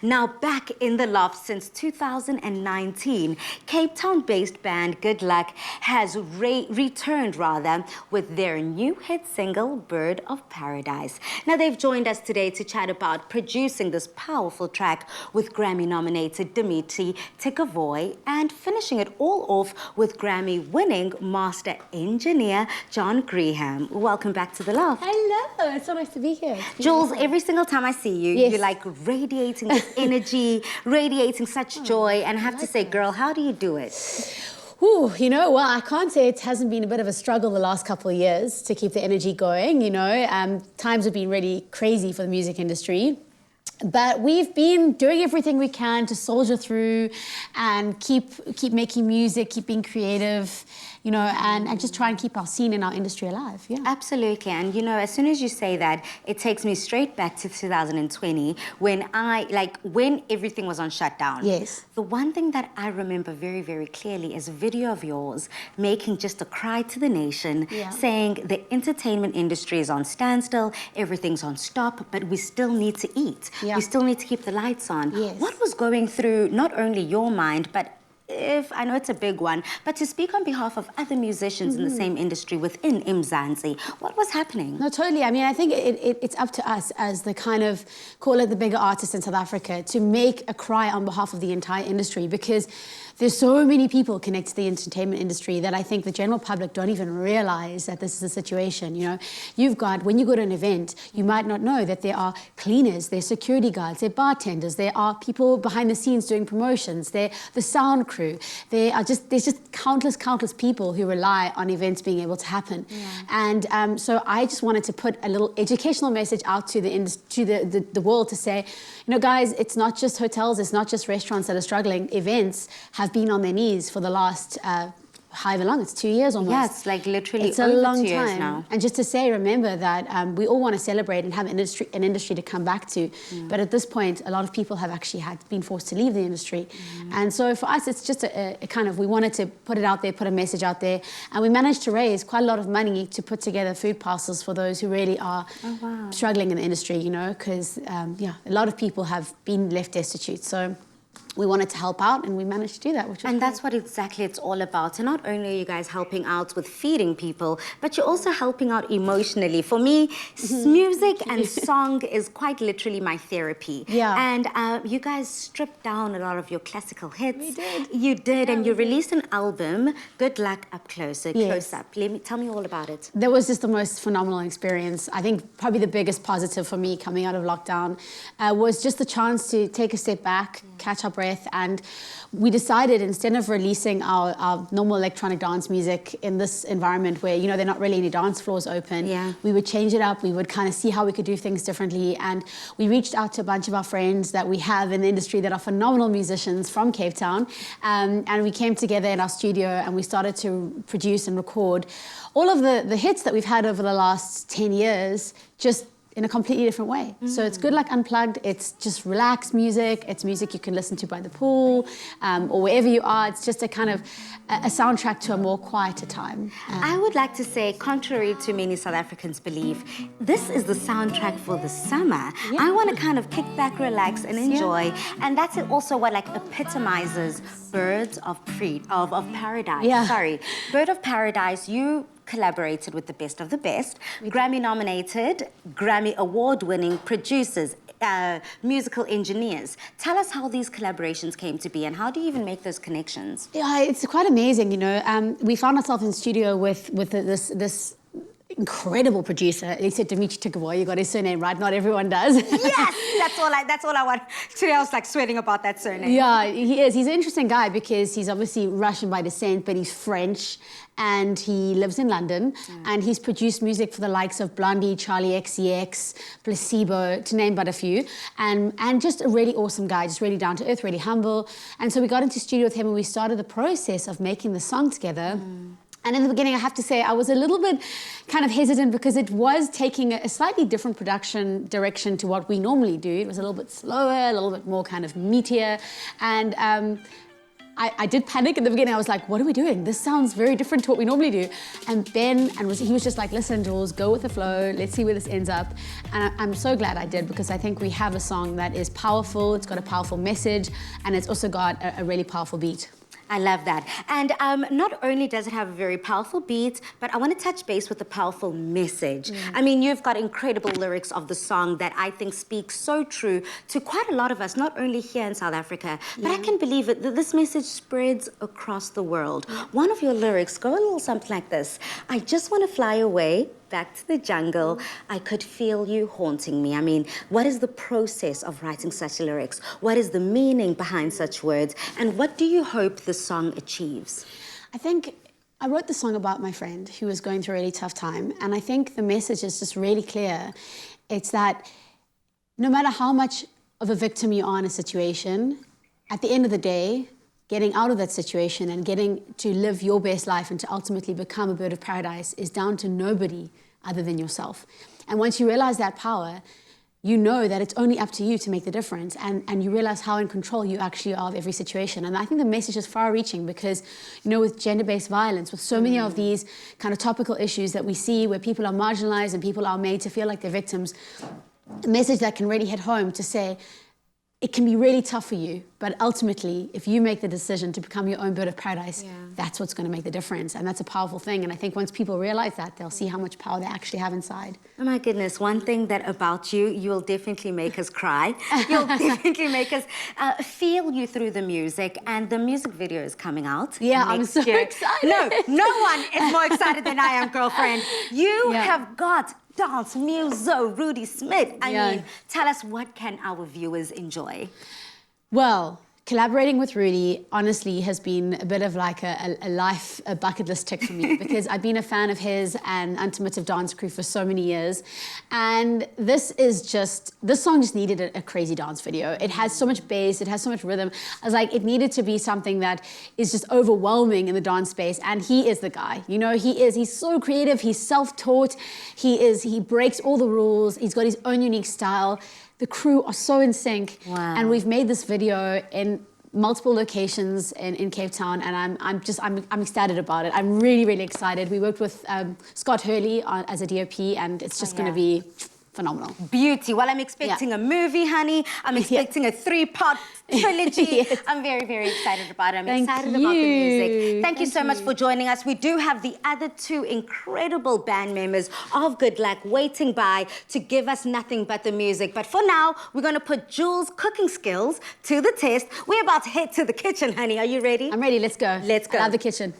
Now back in the loft since 2019, Cape Town-based band GoodLuck has returned with their new hit single, Bird of Paradise. Now they've joined us today to chat about producing this powerful track with Grammy-nominated Dimitri Tikavoy and finishing it all off with Grammy-winning master engineer John Graham. Welcome back to the loft. Hello, it's so nice to be here. Jules, every single time I see you, yes. you're like radiating this energy, radiating such joy, and I have to say, girl, how do you do it? Ooh, you know, well, I can't say it hasn't been a bit of a struggle the last couple of years to keep the energy going, you know. Times have been really crazy for the music industry. But we've been doing everything we can to soldier through and keep making music, keep being creative, you know, and just try and keep our scene and our industry alive, yeah. Absolutely, and you know, as soon as you say that, it takes me straight back to 2020 when when everything was on shutdown. Yes. The one thing that I remember very, very clearly is a video of yours making just a cry to the nation, saying the entertainment industry is on standstill, everything's on stop, but we still need to eat. Yeah. We still need to keep the lights on. Yes. What was going through not only your mind, but I know it's a big one, but to speak on behalf of other musicians in the same industry within Mzansi, what was happening? No, totally. I mean, I think it's up to us as the kind of, call it the bigger artists in South Africa, to make a cry on behalf of the entire industry, because there's so many people connected to the entertainment industry that I think the general public don't even realize that this is a situation, you know. When you go to an event, you might not know that there are cleaners, there are security guards, there are bartenders, there are people behind the scenes doing promotions, there the sound crew. There's just countless people who rely on events being able to happen. Yeah. And so I just wanted to put a little educational message out to the world to say, you know, guys, it's not just hotels, it's not just restaurants that are struggling. Events have been on their knees for the last however long, it's 2 years almost. Yeah, it's like literally it's a over long 2 years time now. And just to say, remember that we all want to celebrate and have an industry to come back to. But at this point, a lot of people have actually been forced to leave the industry. And so for us, it's just a kind of, we wanted to put it out there, put a message out there. And we managed to raise quite a lot of money to put together food parcels for those who really are struggling in the industry, you know, because, a lot of people have been left destitute. So we wanted to help out, and we managed to do that, which was And great. that's what exactly it's all about. And not only are you guys helping out with feeding people, but you're also helping out emotionally. For me, music and song is quite literally my therapy. Yeah. And you guys stripped down a lot of your classical hits. We did. You did, and you released an album, Good Luck Up Closer, Yes. Close Up. Tell me all about it. That was just the most phenomenal experience. I think probably the biggest positive for me coming out of lockdown was just the chance to take a step back, catch our breath, and we decided, instead of releasing our normal electronic dance music in this environment where, you know, there are not really any dance floors open, we would change it up, we would kind of see how we could do things differently, and we reached out to a bunch of our friends that we have in the industry that are phenomenal musicians from Cape Town, and we came together in our studio and we started to produce and record all of the hits that we've had over the last 10 years, just in a completely different way. So it's Good Luck Unplugged, it's just relaxed music, it's music you can listen to by the pool, or wherever you are. It's just a kind of a soundtrack to a more quieter time. I would like to say, contrary to many South Africans believe, this is the soundtrack for the summer. I want to kind of kick back, relax, and enjoy. And that's also what like epitomizes Birds of Paradise. Yeah. Sorry, Bird of Paradise, you collaborated with the best of the best, Grammy-nominated, Grammy Award-winning producers, musical engineers. Tell us how these collaborations came to be and how do you even make those connections? Yeah, it's quite amazing, you know. We found ourselves in studio with this incredible producer. They said Dimitri Tikavoy, you got his surname right, not everyone does. Yes, that's all I want. Today I was like sweating about that surname. Yeah, he is. He's an interesting guy because he's obviously Russian by descent, but he's French, and he lives in London, and he's produced music for the likes of Blondie, Charlie XCX, Placebo, to name but a few, and just a really awesome guy, just really down to earth, really humble. And so we got into studio with him and we started the process of making the song together. And in the beginning, I have to say, I was a little bit kind of hesitant because it was taking a slightly different production direction to what we normally do. It was a little bit slower, a little bit more kind of meatier. And I did panic in the beginning. I was like, what are we doing? This sounds very different to what we normally do. And Ben, he was just like, listen, Jules, go with the flow. Let's see where this ends up. And I'm so glad I did, because I think we have a song that is powerful, it's got a powerful message, and it's also got a really powerful beat. I love that. And not only does it have a very powerful beat, but I want to touch base with a powerful message. I mean, you've got incredible lyrics of the song that I think speak so true to quite a lot of us, not only here in South Africa, but I can believe it, that this message spreads across the world. One of your lyrics go a little something like this: I just want to fly away, back to the jungle. I could feel you haunting me. I mean, what is the process of writing such lyrics? What is the meaning behind such words? And what do you hope the song achieves? I think I wrote the song about my friend who was going through a really tough time. And I think the message is just really clear. It's that no matter how much of a victim you are in a situation, at the end of the day, getting out of that situation and getting to live your best life and to ultimately become a bird of paradise is down to nobody other than yourself. And once you realize that power, you know that it's only up to you to make the difference, and you realize how in control you actually are of every situation. And I think the message is far-reaching because, you know, with gender-based violence, with so many of these kind of topical issues that we see where people are marginalized and people are made to feel like they're victims, a message that can really hit home to say, it can be really tough for you, but ultimately, if you make the decision to become your own bird of paradise, that's what's going to make the difference. And that's a powerful thing. And I think once people realize that, they'll see how much power they actually have inside. Oh my goodness, one thing that about you, you'll definitely make us cry. You'll definitely make us feel you through the music. And the music video is coming out. Yeah, I'm so excited. No one is more excited than I am, girlfriend. You have got dance muso, Rudy Smith. I mean, tell us, what can our viewers enjoy? Well, collaborating with Rudy, honestly, has been a bit of like a bucket list tick for me because I've been a fan of his and Ultimate Dance Crew for so many years. And this song just needed a crazy dance video. It has so much bass, it has so much rhythm. I was like, it needed to be something that is just overwhelming in the dance space. And he is the guy, you know, he's so creative, he's self-taught, he breaks all the rules, he's got his own unique style. The crew are so in sync, and we've made this video in multiple locations in Cape Town, and I'm ecstatic about it. I'm really, really excited. We worked with Scott Hurley as a DOP, and it's just going to be phenomenal. Beauty. Well, I'm expecting a movie, honey. I'm expecting a 3-part trilogy. I'm very, very excited about it. I'm excited about the music. Thank you so much for joining us. We do have the other 2 incredible band members of Good Luck waiting by to give us nothing but the music. But for now, we're going to put Jules' cooking skills to the test. We're about to head to the kitchen, honey. Are you ready? I'm ready. Let's go. Let's go. I love the kitchen.